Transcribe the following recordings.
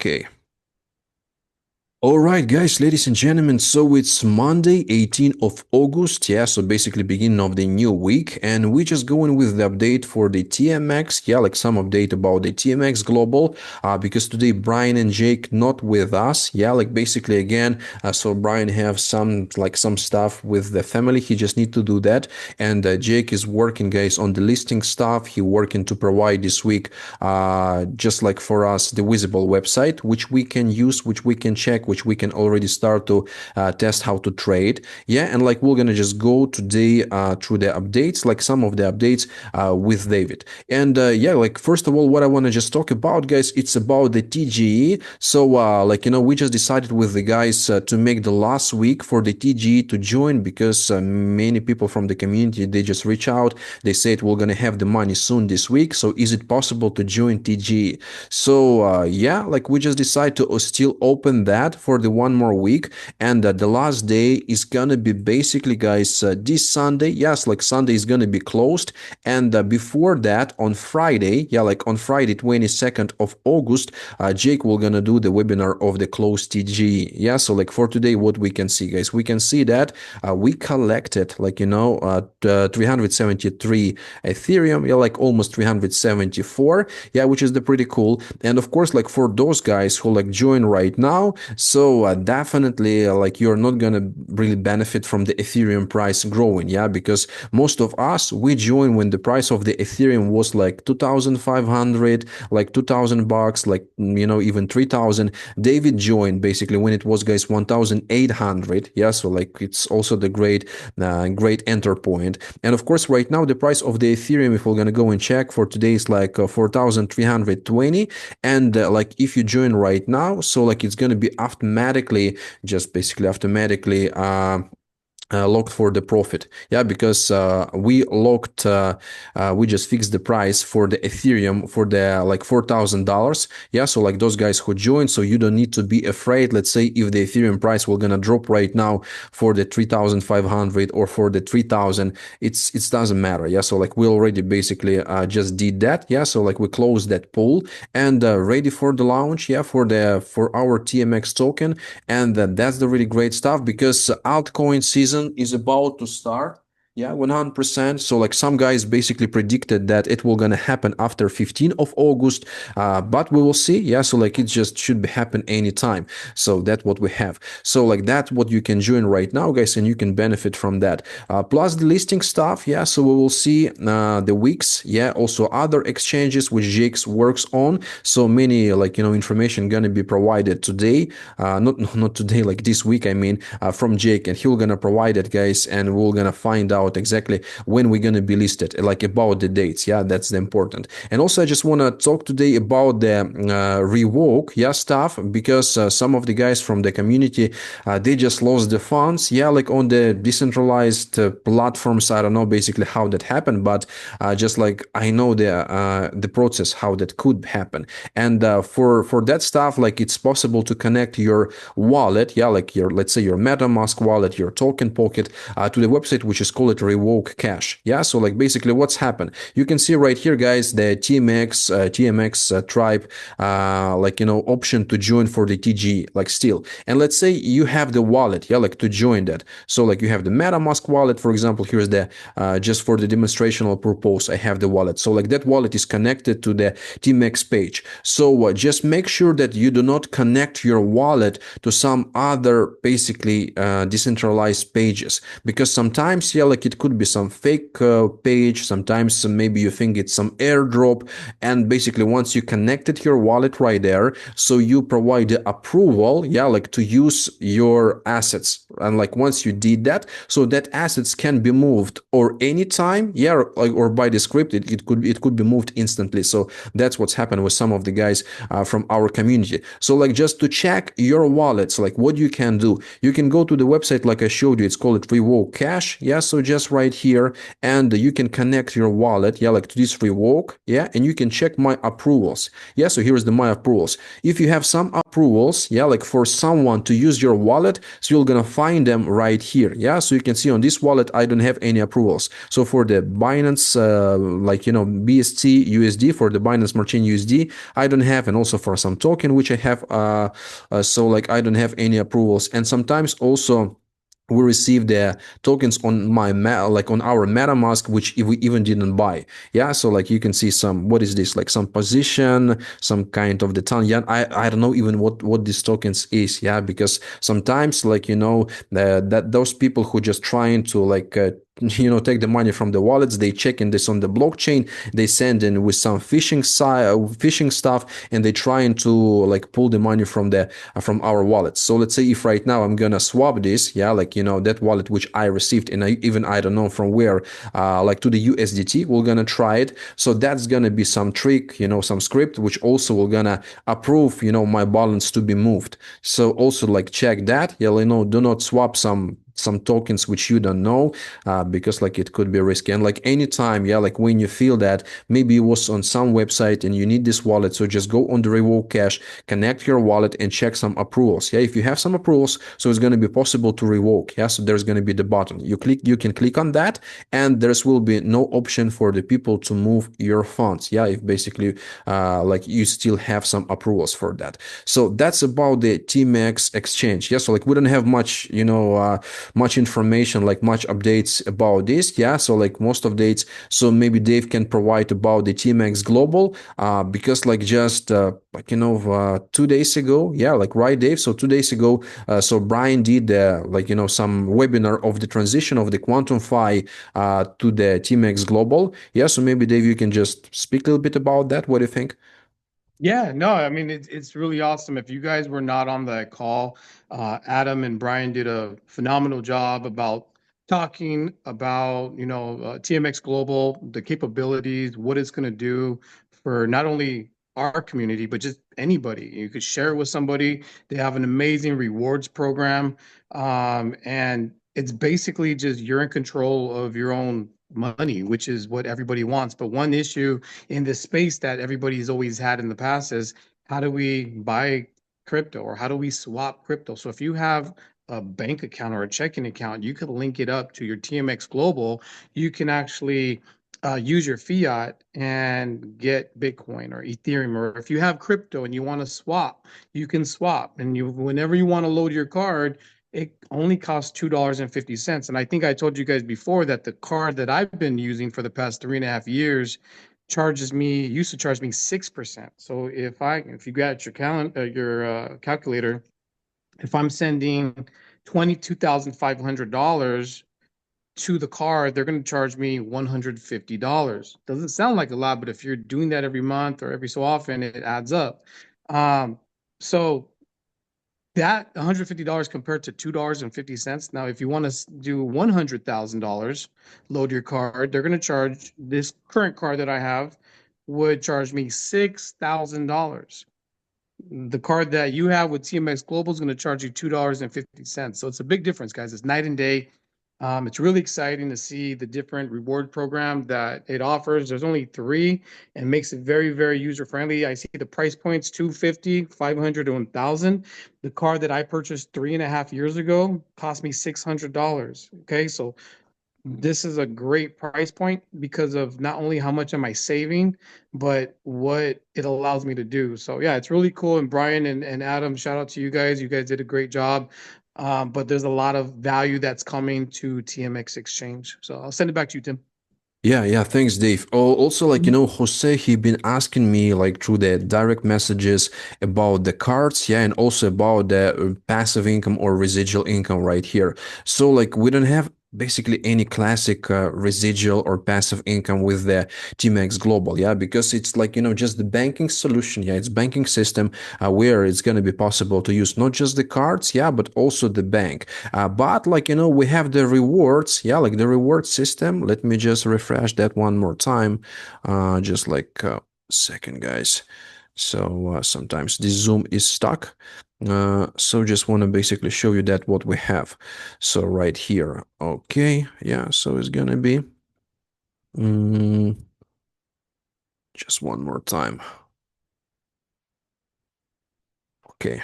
Okay. All right, guys, ladies and gentlemen, so it's Monday, 18th of August, yeah, so basically beginning of the new week, and we're just going with the update for the TMX, yeah, like some update about the TMX Global, because today Brian and Jake not with us, yeah, like basically again, so Brian have some stuff with the family, he just need to do that, and Jake is working, guys, on the listing stuff, he working to provide this week, just like for us, the visible website, which we can use, which we can check, which we can already start to test how to trade. Yeah, and like we're gonna just go today through the updates, like some of the updates with David. And yeah, like first of all, what I want to just talk about, guys, it's about the TGE. So we just decided with the guys to make the last week for the TGE to join, because many people from the community, they just reach out, they said we're gonna have the money soon this week, so is it possible to join TGE? So yeah, like we just decide to still open that for the one more week, and the last day is gonna be basically, guys, this Sunday. Yes, like Sunday is gonna be closed, and before that on Friday, yeah, like on Friday 22nd of August, Jake will gonna do the webinar of the closed TGE. Yeah, so like for today, what we can see, guys, we can see that we collected 373 Ethereum, yeah, like almost 374, yeah, which is the pretty cool. And of course, like for those guys who like join right now, so definitely like you're not gonna really benefit from the Ethereum price growing, yeah, because most of us, we joined when the price of the Ethereum was like 2,500, like 2,000 bucks, like even 3,000. David joined basically when it was, guys, 1,800, yeah, so like it's also the great enter point. And of course, right now the price of the Ethereum, if we're gonna go and check for today, is like 4,320, and like if you join right now, so like it's gonna be automatically, just basically automatically locked for the profit, yeah, because we just fixed the price for the Ethereum for the like $4,000, yeah, so like those guys who joined, so you don't need to be afraid, let's say if the Ethereum price will gonna drop right now for the 3,500 or for the 3,000, it doesn't matter, yeah, so like we already basically just did that, yeah, so like we closed that pool and ready for the launch, yeah, for our TMX token. And that's the really great stuff, because altcoin season is about to start, yeah, 100%. So like some guys basically predicted that it will gonna happen after 15th of August, but we will see, yeah, so like it just should be happen anytime. So that's what we have. So like that's what you can join right now, guys, and you can benefit from that, plus the listing stuff, yeah, so we will see the weeks, yeah, also other exchanges which Jake works on, so many information gonna be provided today, not today, like this week, I mean, from Jake, and he'll gonna provide it, guys, and we're gonna find out exactly when we're gonna be listed, like about the dates, yeah, that's the important. And also I just want to talk today about the revoke, yeah, stuff, because some of the guys from the community, they just lost the funds, yeah, like on the decentralized platforms. I don't know basically how that happened, but just like I know the process how that could happen. And for that stuff, like it's possible to connect your wallet, yeah, like your, let's say your MetaMask wallet, your token pocket, to the website which is called Revoke Cash, yeah. So like basically what's happened, you can see right here, guys, the TMX Tribe option to join for the TGE, like still. And let's say you have the wallet, yeah, like to join that. So like you have the MetaMask wallet, for example. Here's the just for the demonstrational purpose, I have the wallet. So like that wallet is connected to the TMX page. So just make sure that you do not connect your wallet to some other basically decentralized pages, because sometimes, yeah, like it could be some fake page, sometimes maybe you think it's some airdrop, and basically once you connected your wallet right there, so you provide the approval, yeah, like to use your assets, and like once you did that, so that assets can be moved or anytime, yeah, or by the script, it could be moved instantly. So that's what's happened with some of the guys from our community. So like just to check your wallets, like what you can do, you can go to the website like I showed you, it's called Revoke Cash, yeah, so just right here, and you can connect your wallet, yeah, like to this Revoke, yeah, and you can check my approvals, yeah, so here's the my approvals. If you have some approvals, yeah, like for someone to use your wallet, so you're gonna find them right here. Yeah, so you can see on this wallet I don't have any approvals. So for the Binance like BST USD, for the Binance Smart Chain USD, I don't have, and also for some token which I have, so like I don't have any approvals. And sometimes also we receive the tokens on like on our MetaMask, which we even didn't buy. Yeah, so like you can see some, what is this, like some position, some kind of the ton. Yeah, I don't know even what this tokens is. Yeah, because sometimes like that those people who just trying to like take the money from the wallets, they checking this on the blockchain, they send in with some phishing stuff, and they trying to like pull the money from our wallets. So let's say if right now I'm gonna swap this, yeah, like that wallet which I received, and I don't know from where, like to the USDT, we're gonna try it. So that's gonna be some trick, some script which also will gonna approve my balance to be moved. So also like check that. Yeah, do not swap some tokens which you don't know, because like it could be risky. And like anytime, yeah, like when you feel that maybe it was on some website and you need this wallet, so just go on the revoke cache, connect your wallet, and check some approvals. Yeah, if you have some approvals, so it's going to be possible to revoke. Yeah, so there's going to be the button you can click on that, and there will be no option for the people to move your funds. Yeah, if basically like you still have some approvals for that. So that's about the TMX exchange. Yeah, so like we don't have much much information, like much updates about this. Yeah, so like most updates, so maybe Dave can provide about the TMX global, because like just 2 days ago, yeah, like right, Dave, so 2 days ago, so Brian did like some webinar of the transition of the quantum fi to the TMX global. Yeah, so maybe Dave, you can just speak a little bit about that. What do you think? Yeah, no, I mean it's really awesome. If you guys were not on that call, Adam and Brian did a phenomenal job about talking about TMX Global, the capabilities, what it's going to do for not only our community but just anybody. You could share it with somebody. They have an amazing rewards program, and it's basically just you're in control of your own money, which is what everybody wants. But one issue in this space that everybody's always had in the past is how do we buy crypto or how do we swap crypto? So if you have a bank account or a checking account, you could link it up to your TMX Global. You can actually use your fiat and get Bitcoin or Ethereum, or if you have crypto and you want to swap, you can swap. And whenever you want to load your card, it only costs $2.50. And I think I told you guys before that the card that I've been using for the past 3.5 years used to charge me 6%. So if you got your calculator, if I'm sending $22,500 to the card, they're going to charge me $150. Doesn't sound like a lot, but if you're doing that every month or every so often, it adds up. So that $150 compared to $2.50. Now, if you want to do $100,000, load your card, they're going to charge this current card that I have would charge me $6,000. The card that you have with TMX Global is going to charge you $2.50. So it's a big difference, guys. It's night and day. It's really exciting to see the different reward program that it offers. There's only three and makes it very, very user friendly. I see the price points 250, 500, and 1,000. The card that I purchased 3.5 years ago cost me $600. Okay, so this is a great price point because of not only how much am I saving, but what it allows me to do. So yeah, it's really cool. And Brian and Adam, shout out to you guys. You guys did a great job. But there's a lot of value that's coming to TMX Exchange. So I'll send it back to you, Tim. Yeah, thanks, Dave. Oh, also, like, Jose, he been asking me like through the direct messages about the cards, yeah, and also about the passive income or residual income right here. So, like, we don't have basically any classic residual or passive income with the TMX Global, yeah, because it's like, just the banking solution, yeah, it's banking system where it's going to be possible to use not just the cards, yeah, but also the bank. But like, we have the rewards, yeah, like the reward system. Let me just refresh that one more time. Just like a second, guys. So sometimes this Zoom is stuck. So just want to basically show you that what we have. So right here. Okay. Yeah. So it's gonna be mm, just one more time. Okay,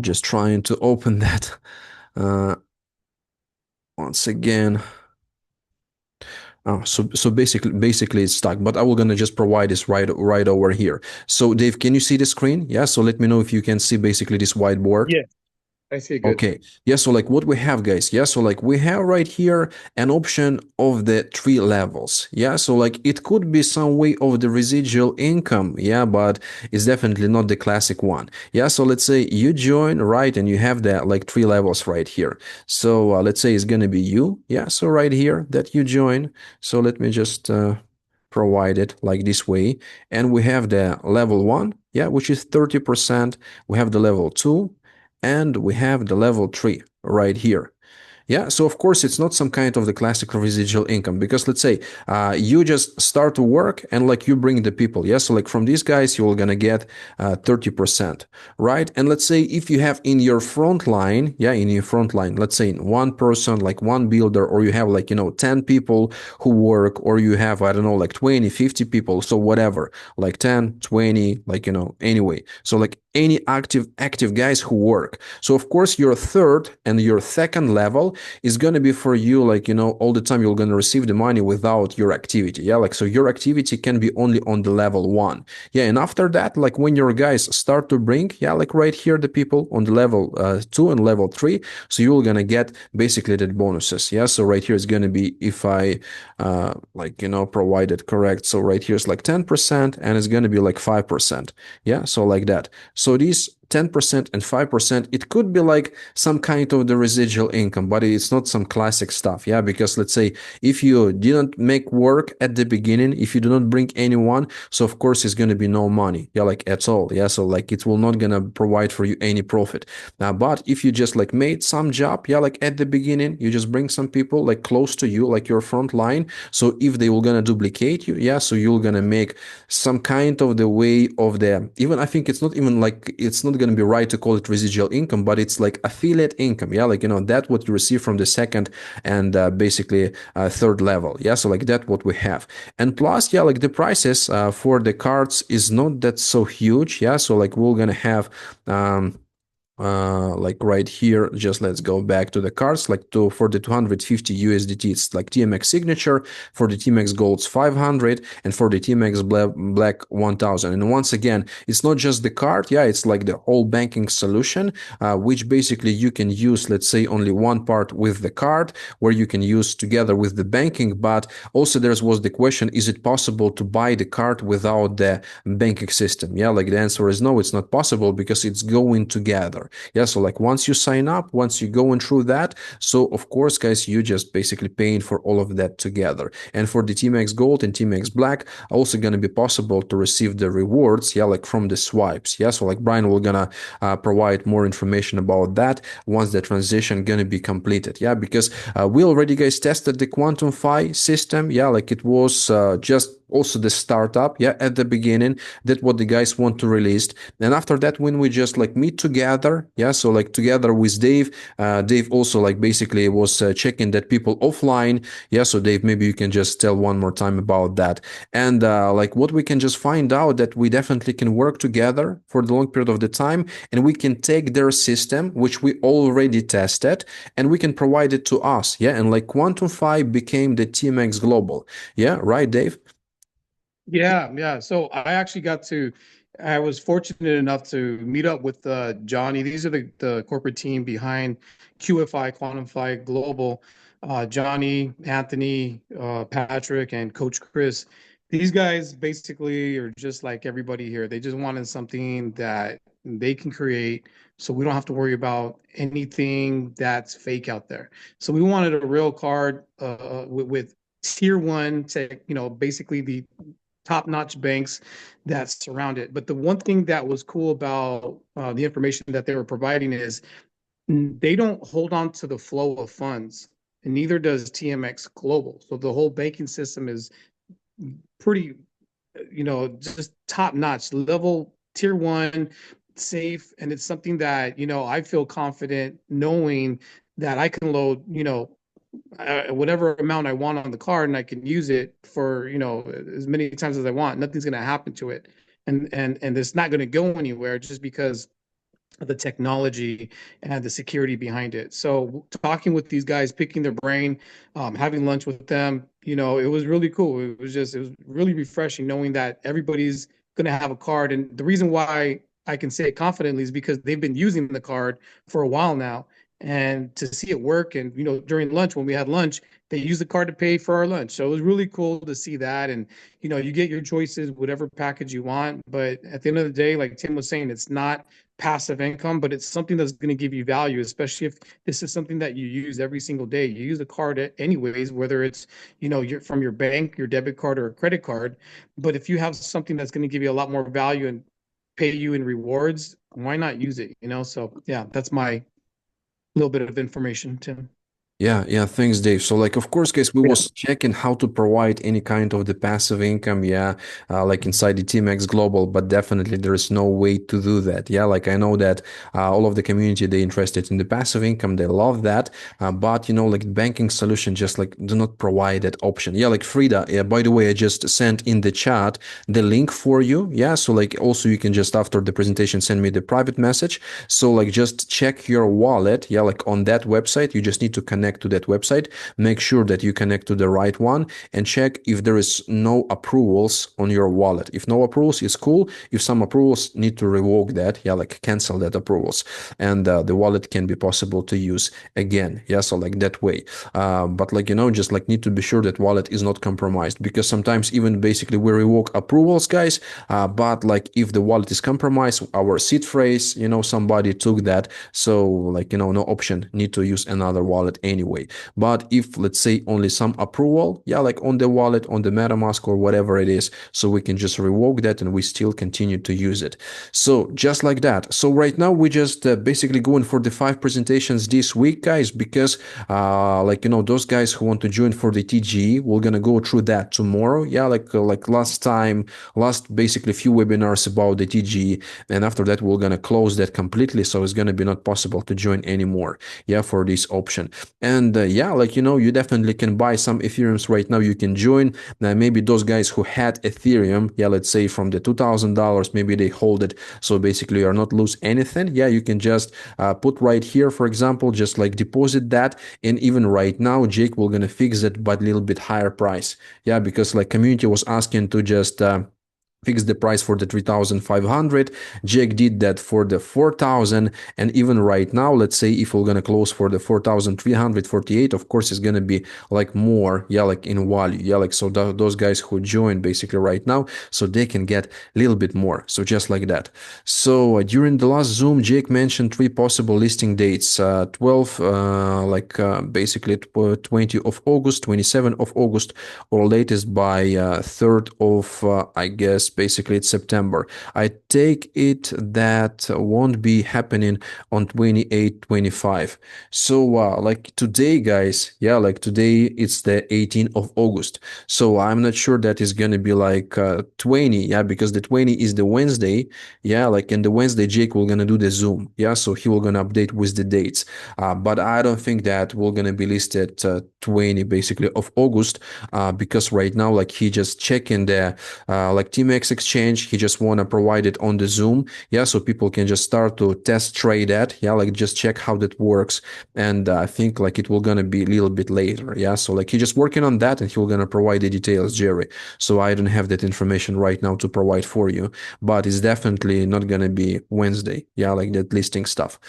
just trying to open that uh, once again. Oh, so basically it's stuck, but I will gonna just provide this right over here. So Dave, can you see the screen? Yeah, so let me know if you can see basically this whiteboard. Yeah, I see it good. Okay. Yeah, so like what we have, guys. Yeah, so like we have right here an option of the three levels. Yeah, so like it could be some way of the residual income. Yeah, but it's definitely not the classic one. Yeah, so let's say you join, right, and you have that like three levels right here. So let's say it's gonna be you. Yeah, so right here that you join. So let me just provide it like this way. And we have the level one, yeah, which is 30%. We have the level two and we have the level 3 right here. Yeah, so of course it's not some kind of the classical residual income because let's say you just start to work and like you bring the people. Yeah, so like from these guys you're gonna get 30%, right? And let's say if you have in your front line, yeah, in your front line, let's say one person, like one builder, or you have like, 10 people who work, or you have, I don't know, like 20, 50 people, so whatever, like 10, 20, like, anyway. So like any active guys who work. So of course your third and your second level is going to be for you, like, all the time you're going to receive the money without your activity. Yeah, like, so your activity can be only on the level one. Yeah, and after that, like when your guys start to bring, yeah, like right here, the people on the level two and level three, so you're going to get basically the bonuses. Yeah, so right here is going to be, if I like, provide it correct. So right here is like 10% and it's going to be like 5%. Yeah, so like that. So these 10% and 5%, it could be like some kind of the residual income, but it's not some classic stuff. Yeah, because let's say if you didn't make work at the beginning, if you do not bring anyone, so of course it's going to be no money. Yeah, like at all. Yeah, so like it will not going to provide for you any profit. But if you just like made some job, yeah, like at the beginning, you just bring some people like close to you, like your front line. So if they will going to duplicate you, yeah, so you're going to make some kind of the way of the, even I think it's not even like, it's not going to be right to call it residual income, but it's like affiliate income. Yeah, like, that what you receive from the second and basically third level. Yeah, so like that what we have. And plus, yeah, like the prices for the cards is not that so huge. Yeah, so like we're gonna have like right here, just let's go back to the cards, like for the 250 USDT, it's like TMX signature, for the TMX golds 500, and for the TMX black 1000. And once again, it's not just the card, yeah, it's like the whole banking solution, which basically you can use, let's say, only one part with the card, where you can use together with the banking. But also there was the question, is it possible to buy the card without the banking system? Yeah, like the answer is no, it's not possible, because it's going together. Yeah, so like once you sign up, once you going through that, so of course, guys, you just basically paying for all of that together. And for the TMX Gold and TMX Black, also going to be possible to receive the rewards, yeah, like from the swipes. Yeah, so like Brian will gonna provide more information about that once the transition gonna be completed. Yeah, because we already, guys, tested the Quantum Fi system. Yeah, like it was just also the startup, yeah, at the beginning, that what the guys want to release. And after that, when we just like meet together, yeah, so like together with Dave, Dave also like basically was checking that people offline. Yeah, so Dave, maybe you can just tell one more time about that. And like what we can just find out, that we definitely can work together for the long period of the time, and we can take their system, which we already tested, and we can provide it to us. Yeah, and like Quantum Fi became the TMX Global. Yeah, right, Dave? Yeah, yeah. So I was fortunate enough to meet up with Johnny. These are the corporate team behind QFI, Quantify Global. Johnny, Anthony, Patrick, and Coach Chris. These guys basically are just like everybody here. They just wanted something that they can create, so we don't have to worry about anything that's fake out there. So we wanted a real card with tier one tech, basically the top-notch banks that surround it. But the one thing that was cool about the information that they were providing is they don't hold on to the flow of funds, and neither does TMX Global. So the whole banking system is pretty, just top-notch level, tier one, safe, and it's something that I feel confident knowing that I can load, whatever amount I want on the card, and I can use it for as many times as I want. Nothing's going to happen to it. and it's not going to go anywhere just because the technology and the security behind it. So talking with these guys, picking their brain, having lunch with them, it was really cool. It was really refreshing knowing that everybody's going to have a card. And the reason why I can say it confidently is because they've been using the card for a while now. And to see it work, and during lunch when we had lunch, they used the card to pay for our lunch. So it was really cool to see that. And you get your choices, whatever package you want. But at the end of the day, like Tim was saying, it's not passive income, but it's something that's going to give you value, especially if this is something that you use every single day. You use the card anyways, whether it's, you're from your bank, your debit card or a credit card. But if you have something that's going to give you a lot more value and pay you in rewards, why not use it? So yeah, that's my little bit of information, Tim. Yeah, yeah, thanks, Dave. So, like, of course, guys, we Yeah. was checking how to provide any kind of the passive income, yeah, like inside the TMX Global, but definitely there is no way to do that. Yeah, like I know that all of the community they interested in the passive income, they love that, but like banking solution just like do not provide that option. Yeah, like Frida. Yeah, by the way, I just sent in the chat the link for you. Yeah, so like also you can just after the presentation send me the private message. So like just check your wallet. Yeah, like on that website, you just need to connect to that website, make sure that you connect to the right one and check if there is no approvals on your wallet. If no approvals is cool. If some approvals, need to revoke that. Yeah, like cancel that approvals, and the wallet can be possible to use again. Yeah, so like that way. But like just like need to be sure that wallet is not compromised, because sometimes even basically we revoke approvals, guys. But like if the wallet is compromised, our seed phrase, somebody took that, so like no option, need to use another wallet anyway. But if let's say only some approval, yeah, like on the wallet, on the MetaMask or whatever it is, so we can just revoke that and we still continue to use it. So just like that. So right now we just basically going for the 5 presentations this week, guys, because like those guys who want to join for the TGE, we're gonna go through that tomorrow. Yeah, like last time, last basically few webinars about the TGE, and after that we're gonna close that completely, so it's gonna be not possible to join anymore, yeah, for this option. And yeah, like you definitely can buy some Ethereums right now. You can join. Maybe those guys who had Ethereum, yeah, let's say from the $2,000, maybe they hold it, so basically you're not lose anything. Yeah, you can just put right here, for example, just like deposit that, and even right now Jake will gonna fix it but a little bit higher price. Yeah, because like community was asking to just fixed the price for the 3,500. Jake did that for the 4,000. And even right now, let's say if we're going to close for the 4,348, of course, it's going to be like more, yeah, like in value. Yeah, like so those guys who joined basically right now, so they can get a little bit more. So just like that. So during the last Zoom, Jake mentioned 3 possible listing dates, 12, basically 20 of August, 27 of August, or latest by 3rd of, I guess, basically it's September. I take it that won't be happening on 28, 25. So like today, guys, yeah, like today it's the 18th of August. So I'm not sure that is going to be like 20, yeah, because the 20 is the Wednesday, yeah, like in the Wednesday, Jake will going to do the Zoom, yeah, so he will going to update with the dates. But I don't think that we're going to be listed 20 basically of August, because right now, like he just checking the like TMX exchange, he just want to provide it on the Zoom, yeah, so people can just start to test trade that, yeah, like just check how that works. And I think like it will gonna be a little bit later, yeah, so like he just working on that and he will gonna provide the details, Jerry. So I don't have that information right now to provide for you, but it's definitely not gonna be Wednesday, yeah, like that listing stuff.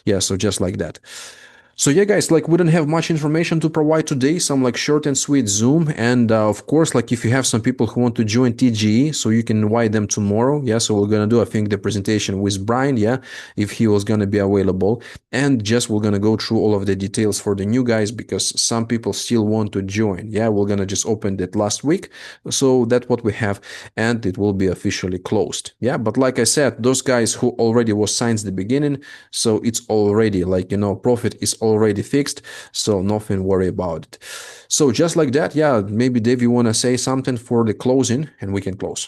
Yeah, so just like that. So yeah, guys, like we don't have much information to provide today, some like short and sweet Zoom. And of course, like if you have some people who want to join TGE, so you can invite them tomorrow. Yeah, so we're gonna do, I think, the presentation with Brian, yeah, if he was gonna be available. And just we're gonna go through all of the details for the new guys, because some people still want to join. Yeah, we're gonna just open that last week. So that's what we have, and it will be officially closed. Yeah, but like I said, those guys who already was signed at the beginning, so it's already like, profit is already fixed, so nothing worry about it. So just like that, yeah, maybe Dave, you want to say something for the closing and we can close.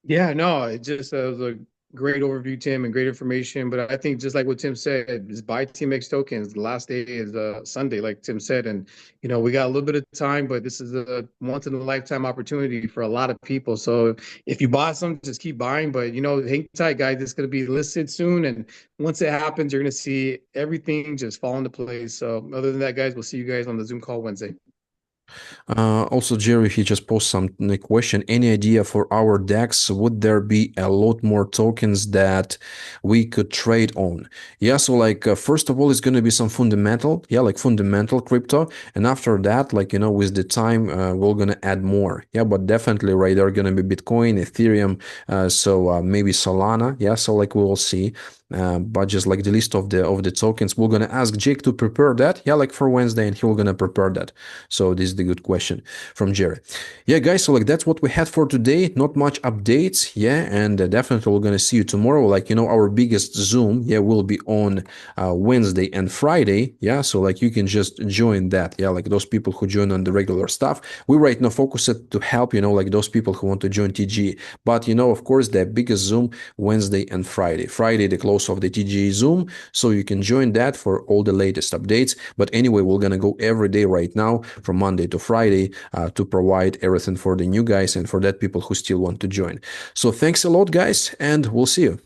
Yeah, no, it just was a Great overview, Tim, and great information. But I think just like what Tim said, is buy TMX tokens. The last day is Sunday, like Tim said, and we got a little bit of time, but this is a once in a lifetime opportunity for a lot of people. So if you bought some, just keep buying. But hang tight, guys. It's going to be listed soon, and once it happens, you're going to see everything just fall into place. So other than that, guys, we'll see you guys on the Zoom call Wednesday. Also, Jerry, he just posed some question. Any idea for our DEX? Would there be a lot more tokens that we could trade on? Yeah, so like first of all, it's going to be some fundamental, yeah, like fundamental crypto, and after that, like with the time, we're going to add more. Yeah, but definitely, right, there are going to be Bitcoin, Ethereum, so maybe Solana. Yeah, so like we will see. But just like the list of the tokens, we're gonna ask Jake to prepare that, yeah, like for Wednesday, and he's gonna prepare that. So this is the good question from Jerry. Yeah, guys, so like that's what we had for today. Not much updates, yeah, and definitely we're gonna see you tomorrow. Like our biggest Zoom, yeah, will be on Wednesday and Friday, yeah. So like you can just join that, yeah, like those people who join on the regular stuff. We right now focus it to help like those people who want to join TGE. But of course, the biggest Zoom Wednesday and Friday. Friday the close of the TGE Zoom, so you can join that for all the latest updates. But anyway, we're gonna go every day right now from Monday to Friday to provide everything for the new guys and for that people who still want to join. So thanks a lot, guys, and we'll see you.